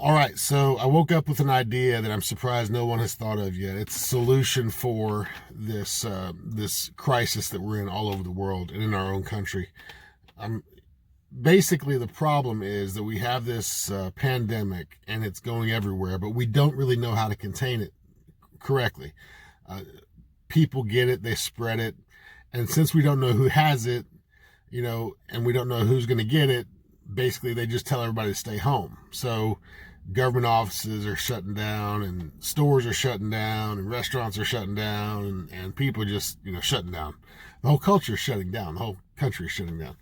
All right, so I woke up with an idea that I'm surprised no one has thought of yet. It's a solution for this crisis that we're in all over the world and in our own country. Um, Basically, the problem is that we have this pandemic and it's going everywhere, but we don't really know how to contain it correctly. Uh, People get it, they spread it, and since we don't know who has it, and we don't know who's going to get it, basically they just tell everybody to stay home. So government offices are shutting down, and stores are shutting down, and restaurants are shutting down, and people are just shutting down. The whole culture is shutting down. The whole country is shutting down,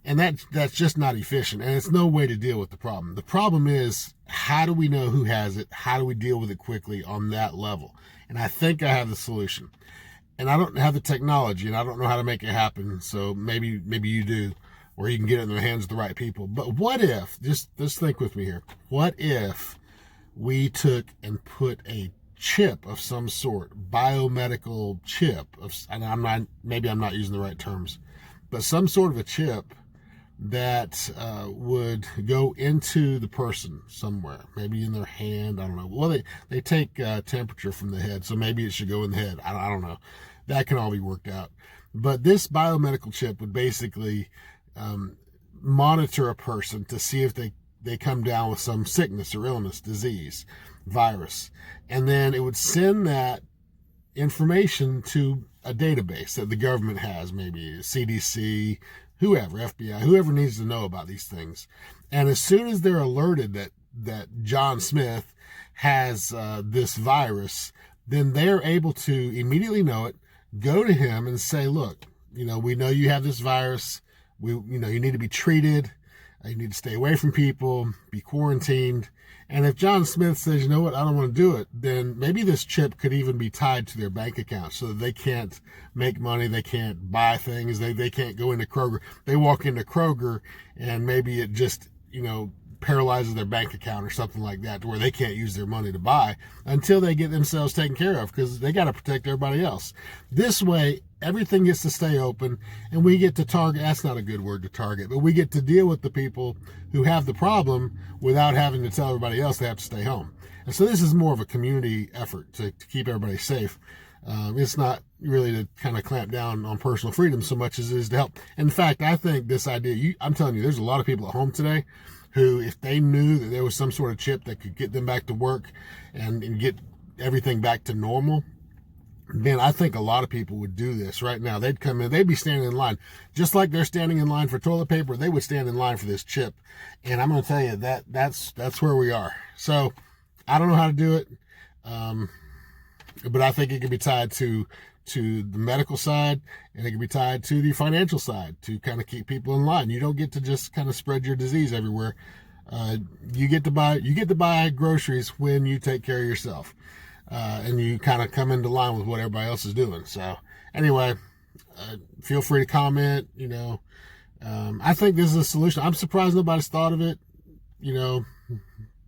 and that's just not efficient, and it's no way to deal with the problem. The problem is, how do we know who has it? How do we deal with it quickly on that level? And I think I have the solution. And I don't have the technology, and I don't know how to make it happen. So maybe you do, or you can get it in the hands of the right people. But what if, just think with me here, what if we took and put a chip of some sort, biomedical chip and maybe I'm not using the right terms, but some sort of a chip that would go into the person somewhere, maybe in their hand. I don't know. Well, they take temperature from the head, so maybe it should go in the head. I don't know. That can all be worked out. But this biomedical chip would basically monitor a person to see if they come down with some sickness or illness, disease, virus. And then it would send that information to a database that the government has, maybe CDC, whoever, FBI, whoever needs to know about these things. And as soon as they're alerted that John Smith has this virus, then they're able to immediately know it, go to him and say, look, we know you have this virus. You need to be treated. You need to stay away from people, be quarantined. And if John Smith says, you know what, I don't want to do it, then maybe this chip could even be tied to their bank account so that they can't make money, they can't buy things, they can't go into Kroger. They walk into Kroger and maybe it just, paralyzes their bank account or something like that, to where they can't use their money to buy until they get themselves taken care of, because they got to protect everybody else. This way, everything gets to stay open, and we get to target, that's not a good word, to target, but we get to deal with the people who have the problem without having to tell everybody else they have to stay home. And so this is more of a community effort to keep everybody safe. It's not really to kind of clamp down on personal freedom so much as it is to help. In fact, I think this idea, I'm telling you, there's a lot of people at home today who, if they knew that there was some sort of chip that could get them back to work and get everything back to normal, man, I think a lot of people would do this right now. They'd come in, they'd be standing in line. Just like they're standing in line for toilet paper, they would stand in line for this chip. And I'm going to tell you, that's where we are. So I don't know how to do it, but I think it could be tied to the medical side, and it can be tied to the financial side to kind of keep people in line. You don't get to just kind of spread your disease everywhere. You get to buy groceries when you take care of yourself, and you kind of come into line with what everybody else is doing. So anyway, feel free to comment. I think this is a solution. I'm surprised nobody's thought of it,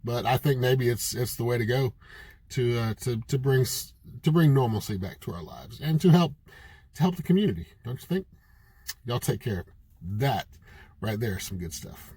but I think maybe it's the way to go to bring normalcy back to our lives, and to help the community. Don't you think? Y'all take care. That right there is some good stuff.